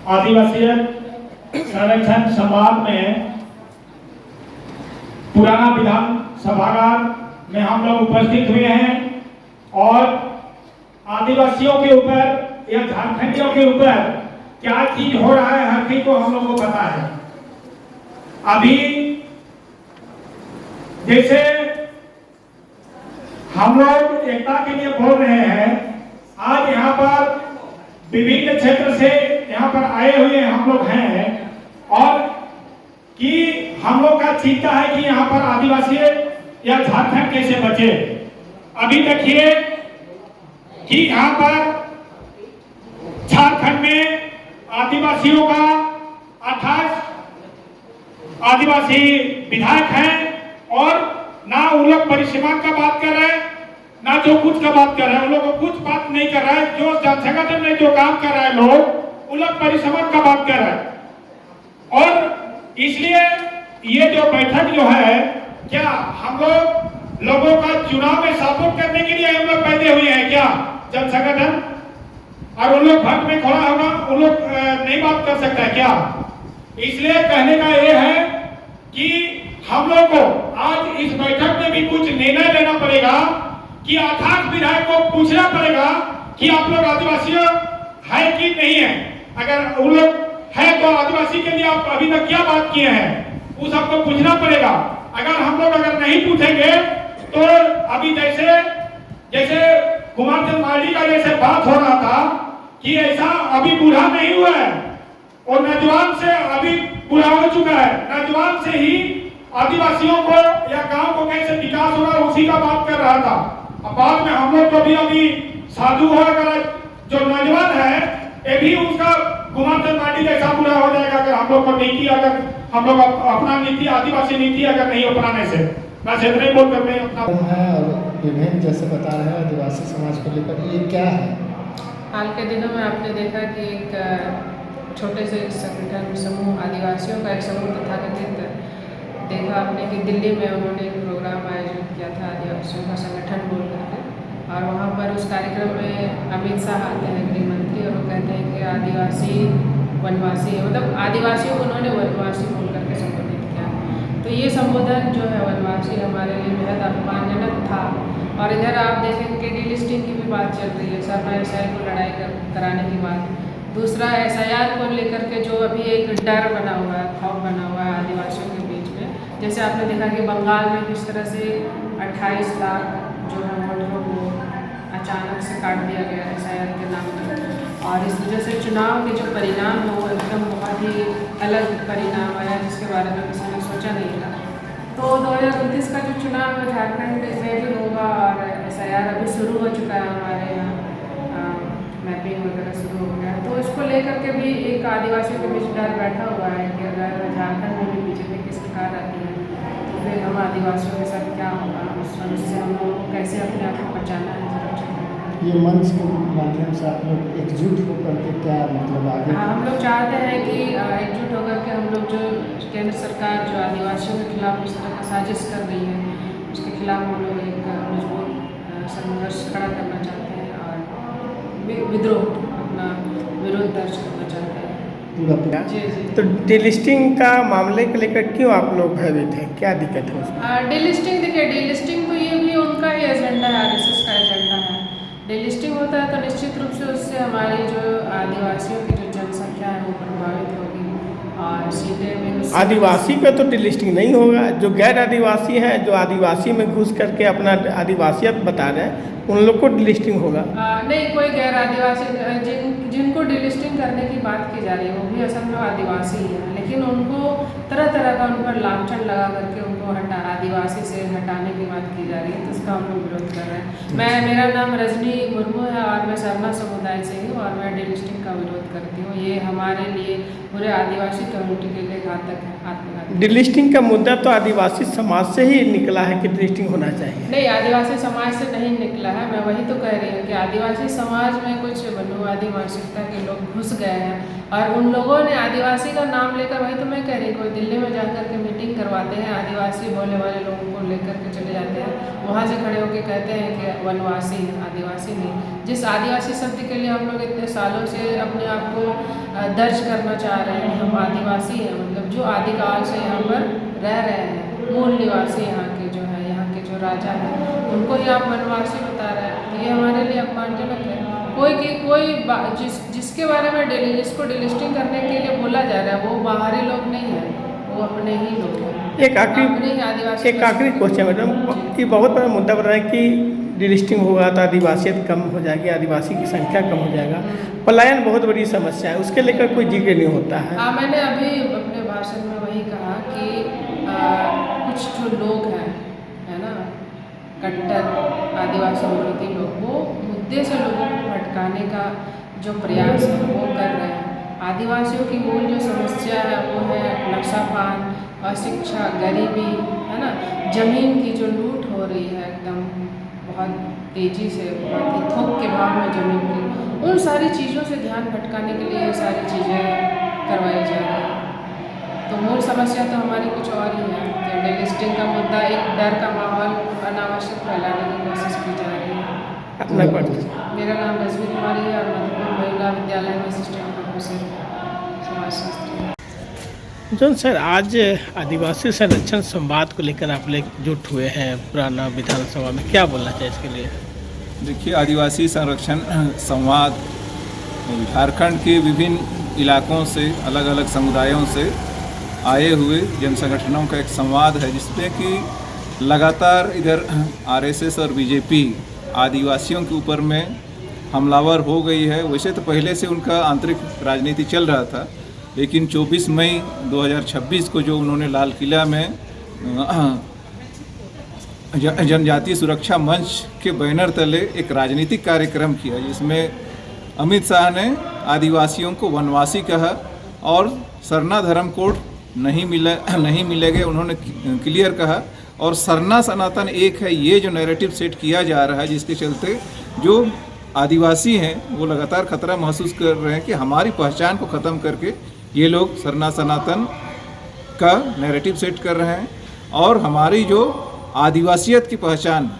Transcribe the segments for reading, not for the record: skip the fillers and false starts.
आदिवासी संरक्षण संवाद में पुराना विधान सभागार में हम लोग उपस्थित हुए हैं और आदिवासियों के ऊपर या झारखंडियों के ऊपर क्या चीज हो रहा है हर किसी को हम लोग को पता है। अभी जैसे हम लोग एकता के लिए बोल रहे हैं, आज यहाँ पर विभिन्न क्षेत्र से यहाँ पर आए हुए हम लोग हैं और कि हम लोग का चिंता है कि यहाँ पर आदिवासी या झारखंड कैसे बचे। अभी देखिए कि यहाँ पर झारखंड में आदिवासियों का 28 आदिवासी विधायक हैं और ना उन लोग परिसीमन का बात कर रहे हैं ना जो कुछ का बात कर रहे हैं। उन लोग कुछ बात नहीं कर रहा है। जो संगठन में जो काम कर रहे हैं लोग उन लोग परिसीमन का बात कर रहे हैं और इसलिए ये जो बैठक जो है, क्या हम लोगों का चुनाव में सपोर्ट करने के लिए हम लोग पैदे हुए हैं क्या जन संगठन? और उन लोग भक्त में खड़ा होगा, उन लोग नहीं बात कर सकता है क्या? इसलिए कहने का ये है कि हम लोग को आज इस बैठक में भी कुछ निर्णय लेना पड़ेगा कि 28 विधायक को पूछना पड़ेगा कि आप लोग आदिवासी है कि नहीं है। अगर उन लोग है तो आदिवासी के लिए आप अभी तक क्या बात किए हैं वो सबको पूछना पड़ेगा। अगर हम लोग नहीं पूछेंगे तो अभी जैसे कुमार चंद मार्डी का जैसे बात हो रहा था कि ऐसा अभी बूढ़ा नहीं हुआ है और नौजवान से अभी बूढ़ा हो चुका है। नौजवान से ही आदिवासियों को या गांव को कैसे विकास होगा उसी का बात कर रहा था। अब बाद में हम लोग को भी अभी साधु होकर जो नौजवान है ये भी उसका कुमार चंद मार्डी जैसा बूढ़ा हो जाएगा अगर हम लोग को नीति अगर हम लोग अपना नीति आदिवासी नीति अगर नहीं अपनाने से। बस इतना ही बोलकर मैं अपना है और विभिन्न जैसे बता रहे हैं आदिवासी समाज को लेकर ये क्या है? हाल के दिनों में आपने देखा कि एक छोटे से संगठन समूह आदिवासियों का एक समूह तथाकथित देखा आपने कि दिल्ली में उन्होंने एक प्रोग्राम आयोजित किया था आदिवासियों का संगठन बोल करके और वहाँ पर उस कार्यक्रम में अमित शाह आते हैं गृह मंत्री और वो कहते हैं कि आदिवासी वनवासी है, मतलब आदिवासियों को उन्होंने वनवासी बोल करके संबोधित किया। तो ये संबोधन जो है वनवासी हमारे लिए बेहद अपमानजनक था। और इधर आप देखेंगे डीलिस्टिंग की भी बात चल रही है, सरना एसआई को लड़ाई कराने की बात। दूसरा एसआईआर को लेकर के जो अभी एक डर बना हुआ है, खौफ बना हुआ है आदिवासियों के बीच में। जैसे आपने देखा कि बंगाल में किस तरह से 28 लाख जो है वोटरों को अचानक से काट दिया गया एसआईआर के नाम पर और इस वजह से चुनाव के जो परिणाम है वो एकदम बहुत ही अलग परिणाम आया जिसके बारे में किसी ने सोचा नहीं था। तो 2029 का जो चुनाव है झारखंड में भी होगा और एसआईआर अभी शुरू हो चुका है हमारे यहाँ, मैपिंग वगैरह शुरू हो गया। तो इसको लेकर के भी एक आदिवासियों के बीच डर बैठा हुआ है कि अगर झारखंड में भी बीजेपी की सरकार आती है तो फिर हम आदिवासियों के साथ क्या होगा, उससे हम लोग को कैसे अपने आप को बचाना है, सुरक्षित करना है। ये मंच के माध्यम से आप लोग एकजुट होकर के क्या मतलब आगे? हाँ, हम लोग चाहते हैं कि एकजुट होकर के हम लोग जो केंद्र सरकार जो आदिवासियों के खिलाफ इस तरह का साजिश कर रही है उसके खिलाफ हम लोग एक मजबूत संघर्ष खड़ा करना चाहते हैं और विद्रोह अपना विरोध दर्ज करना चाहते हैं। पूरा जी जी। तो डीलिस्टिंग का मामले को लेकर क्यों आप लोग भयभीत हैं, क्या दिक्कत है उसमें? डीलिस्टिंग देखिए, डीलिस्टिंग तो ये भी उनका ही एजेंडा है, आरएसएस का एजेंडा है। डीलिस्टिंग होता है तो निश्चित रूप से उससे हमारी जो आदिवासियों की जो जनसंख्या है वो प्रभावित होगी और सीधे में आदिवासी का तो डीलिस्टिंग नहीं होगा। जो गैर आदिवासी हैं, जो आदिवासी में घुस करके अपना आदिवासियत बता रहे हैं उन लोग को डीलिस्टिंग होगा। नहीं, कोई गैर आदिवासी जिनको डीलिस्टिंग करने की बात की जा रही है वो भी असल में आदिवासी ही है, लेकिन उनको तरह तरह का उन पर लांछन लगा करके उनको आदिवासी से हटाने की बात की जा रही है, तो उसका हम लोग विरोध कर रहे हैं। मेरा नाम रजनी मुर्मू है और मैं सरना समुदाय से हूँ और मैं डीलिस्टिंग का विरोध करती हूँ। ये हमारे लिए पूरे आदिवासी कम्युनिटी के लिए घातक है, आत्मघातक। डीलिस्टिंग का मुद्दा तो आदिवासी समाज से ही निकला है कि डीलिस्टिंग होना चाहिए। नहीं, आदिवासी समाज से नहीं निकला है। मैं वही तो कह रही हूँ कि आदिवासी समाज में कुछ बंधुवादी मानसिकता के लोग घुस गए हैं और उन लोगों ने आदिवासी का नाम लेकर, वही तो मैं कह रही हूँ, कोई दिल्ली में जाकर के मीटिंग करवाते हैं आदिवासी आदिवासी बोलने वाले लोगों को लेकर के चले जाते हैं, वहाँ से खड़े होकर कहते हैं कि वनवासी हैं, आदिवासी नहीं। जिस आदिवासी शब्द के लिए हम लोग इतने सालों से अपने आप को दर्ज करना चाह रहे हैं कि हम आदिवासी हैं, मतलब जो आदिकाल से यहाँ पर रह रहे हैं, मूल निवासी यहाँ के जो है, यहाँ के जो राजा हैं, उनको ही आप वनवासी बता रहे हैं। तो ये हमारे लिए अपमानजनक है। जिसके बारे में जिसको डिलिस्टिंग करने के लिए बोला जा रहा है वो बाहरी लोग नहीं है, वो अपने ही लोग हैं। एक आखिरी क्वेश्चन मैडम, ये बहुत बड़ा मुद्दा बन रहा है कि डिलिस्टिंग होगा तो आदिवासियत कम हो जाएगी, आदिवासी की संख्या कम हो जाएगा, पलायन बहुत बड़ी समस्या है, उसके लेकर कोई जिक्र नहीं होता है। हाँ, मैंने अभी अपने भाषण में वही कहा कि कुछ जो लोग हैं, है ना, कट्टर आदिवासी विरोधी लोग, वो मुद्दे से लोगों को भटकाने का जो प्रयास है वो कर रहे हैं। आदिवासियों की मूल जो समस्या है वो है नक्शापान, अशिक्षा, गरीबी, है ना, ज़मीन की जो लूट हो रही है एकदम बहुत तेज़ी से, बहुत ही थोक के भाव में ज़मीन की, उन सारी चीज़ों से ध्यान भटकाने के लिए ये सारी चीज़ें करवाई जा रही हैं। तो मूल समस्या तो हमारी कुछ और ही है कि डिलिस्टिंग का मुद्दा एक डर का माहौल अनावश्यक फैलाने की कोशिश की जा रही है। अपना मेरा नाम रजवी कुमारी है और मधुपुर महिला विद्यालय में असिस्टेंट प्रोफेसर समाजशास्त्री। जॉन सर, आज आदिवासी संरक्षण संवाद को लेकर आप लोग जुट हुए हैं पुराना विधानसभा में, क्या बोलना चाहिए इसके लिए? देखिए, आदिवासी संरक्षण संवाद झारखंड के विभिन्न इलाकों से, अलग अलग समुदायों से आए हुए जन संगठनों का एक संवाद है, जिसमें कि लगातार इधर आरएसएस और बीजेपी आदिवासियों के ऊपर में हमलावर हो गई है। वैसे तो पहले से उनका आंतरिक राजनीति चल रहा था, लेकिन 24 मई 2026 को जो उन्होंने लाल किला में जनजातीय सुरक्षा मंच के बैनर तले एक राजनीतिक कार्यक्रम किया, जिसमें अमित शाह ने आदिवासियों को वनवासी कहा और सरना धर्म कोड नहीं मिलेगा उन्होंने क्लियर कहा, और सरना सनातन एक है, ये जो नैरेटिव सेट किया जा रहा है, जिसके चलते जो आदिवासी हैं वो लगातार खतरा महसूस कर रहे हैं कि हमारी पहचान को ख़त्म करके ये लोग सरना सनातन का नैरेटिव सेट कर रहे हैं, और हमारी जो आदिवासियत की पहचान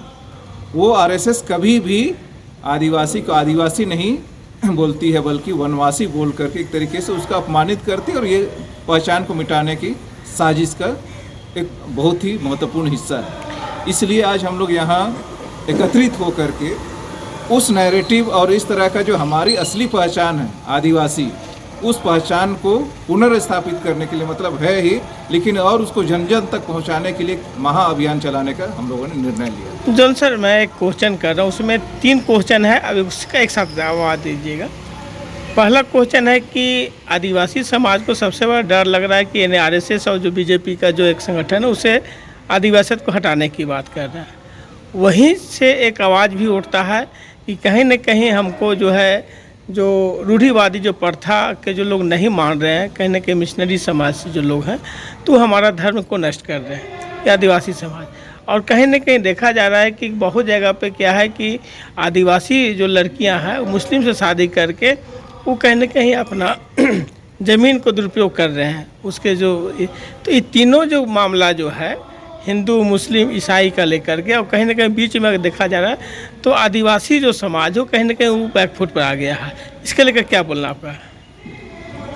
वो आरएसएस कभी भी आदिवासी को आदिवासी नहीं बोलती है, बल्कि वनवासी बोल करके एक तरीके से उसका अपमानित करती है, और ये पहचान को मिटाने की साजिश का एक बहुत ही महत्वपूर्ण हिस्सा है। इसलिए आज हम लोग यहाँ एकत्रित होकर के उस नैरेटिव और इस तरह का जो हमारी असली पहचान है आदिवासी, उस पहचान को पुनर्स्थापित करने के लिए मतलब है ही, लेकिन और उसको जन जन तक पहुँचाने के लिए महाअभियान चलाने का हम लोगों ने निर्णय लिया। जॉन सर, मैं एक क्वेश्चन कर रहा हूँ, उसमें 3 क्वेश्चन है, अब उसका एक साथ जवाब दीजिएगा। पहला क्वेश्चन है कि आदिवासी समाज को सबसे बड़ा डर लग रहा है कि आरएसएस और जो बीजेपी का जो एक संगठन है उसे आदिवासियत को हटाने की बात कर रहा है। वहीं से एक आवाज़ भी उठता है कि कहीं न कहीं हमको जो है जो रूढ़िवादी जो प्रथा के जो लोग नहीं मान रहे हैं, कहीं न कहीं मिशनरी समाज से जो लोग हैं, तो हमारा धर्म को नष्ट कर रहे हैं आदिवासी समाज। और कहीं न कहीं देखा जा रहा है कि बहुत जगह पे क्या है कि आदिवासी जो लड़कियां हैं मुस्लिम से शादी करके वो कहीं न कहीं अपना ज़मीन को दुरुपयोग कर रहे हैं। उसके जो तो ये तीनों जो मामला जो है हिंदू, मुस्लिम, ईसाई का लेकर के, और कहीं न कहीं बीच में देखा जा रहा है तो आदिवासी जो समाज हो कहीं न कहीं वो बैकफुट पर आ गया है। इसके लेकर क्या बोलना आपका?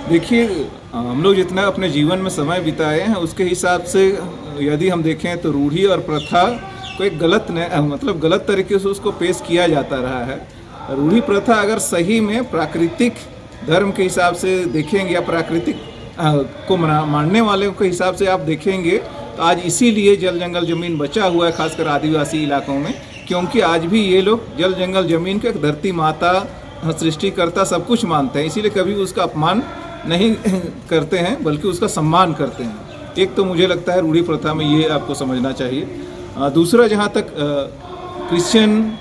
देखिए, हम लोग जितना अपने जीवन में समय बिताए हैं उसके हिसाब से यदि हम देखें तो रूढ़ी और प्रथा को एक गलत तरीके से उसको पेश किया जाता रहा है। रूढ़ी प्रथा अगर सही में प्राकृतिक धर्म के हिसाब से देखेंगे या प्राकृतिक को मानने वाले के हिसाब से आप देखेंगे तो आज इसीलिए जल जंगल ज़मीन बचा हुआ है, खासकर आदिवासी इलाकों में, क्योंकि आज भी ये लोग जल जंगल ज़मीन को धरती माता, सृष्टिकर्ता सब कुछ मानते हैं, इसीलिए कभी उसका अपमान नहीं करते हैं बल्कि उसका सम्मान करते हैं। एक तो मुझे लगता है रूढ़ी प्रथा में ये आपको समझना चाहिए। दूसरा, जहाँ तक क्रिश्चियन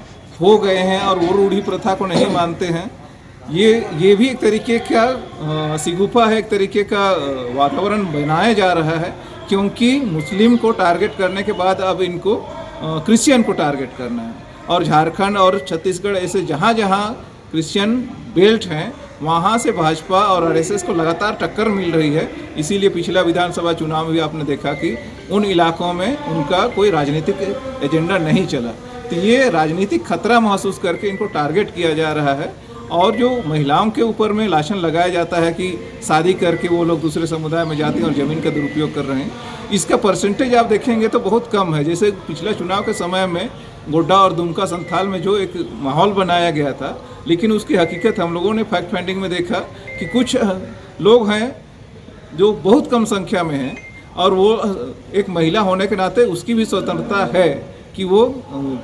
हो गए हैं और वो रूढ़ी प्रथा को नहीं मानते हैं, ये भी एक तरीके का सिगुफा है, एक तरीके का वातावरण बनाया जा रहा है, क्योंकि मुस्लिम को टारगेट करने के बाद अब इनको क्रिश्चियन को टारगेट करना है। और झारखंड और छत्तीसगढ़ ऐसे जहाँ जहाँ क्रिश्चियन बेल्ट हैं वहाँ से भाजपा और आरएसएस को लगातार टक्कर मिल रही है। इसीलिए पिछला विधानसभा चुनाव में भी आपने देखा कि उन इलाकों में उनका कोई राजनीतिक एजेंडा नहीं चला। तो ये राजनीतिक खतरा महसूस करके इनको टारगेट किया जा रहा है। और जो महिलाओं के ऊपर में लांछन लगाया जाता है कि शादी करके वो लोग दूसरे समुदाय में जाते हैं और ज़मीन का दुरुपयोग कर रहे हैं, इसका परसेंटेज आप देखेंगे तो बहुत कम है। जैसे पिछले चुनाव के समय में गोड्डा और दुमका संथाल में जो एक माहौल बनाया गया था, लेकिन उसकी हकीकत हम लोगों ने फैक्ट फाइंडिंग में देखा कि कुछ लोग हैं जो बहुत कम संख्या में हैं और वो एक महिला होने के नाते उसकी भी स्वतंत्रता है कि वो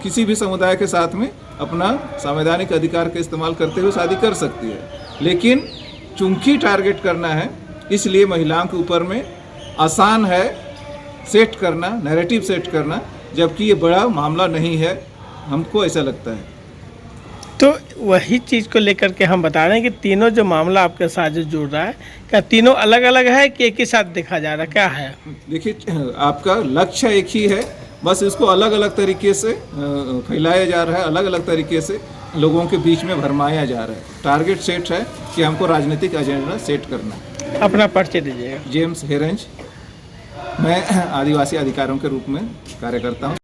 किसी भी समुदाय के साथ में अपना संवैधानिक अधिकार का इस्तेमाल करते हुए शादी कर सकती है। लेकिन चूंकि टारगेट करना है, इसलिए महिलाओं के ऊपर में आसान है सेट करना, नैरेटिव सेट करना, जबकि ये बड़ा मामला नहीं है, हमको ऐसा लगता है। तो वही चीज़ को लेकर के हम बता रहे हैं कि तीनों जो मामला आपके साथ जो जुड़ रहा है, क्या तीनों अलग अलग है कि एक ही साथ देखा जा रहा है, क्या है? देखिए, आपका लक्ष्य एक ही है, बस इसको अलग अलग तरीके से फैलाया जा रहा है, अलग अलग तरीके से लोगों के बीच में भरमाया जा रहा है। टारगेट सेट है कि हमको राजनीतिक एजेंडा सेट करना है। अपना परिचय दीजिएगा। जेम्स हेरेंज, मैं आदिवासी अधिकारों के रूप में कार्य करता हूँ।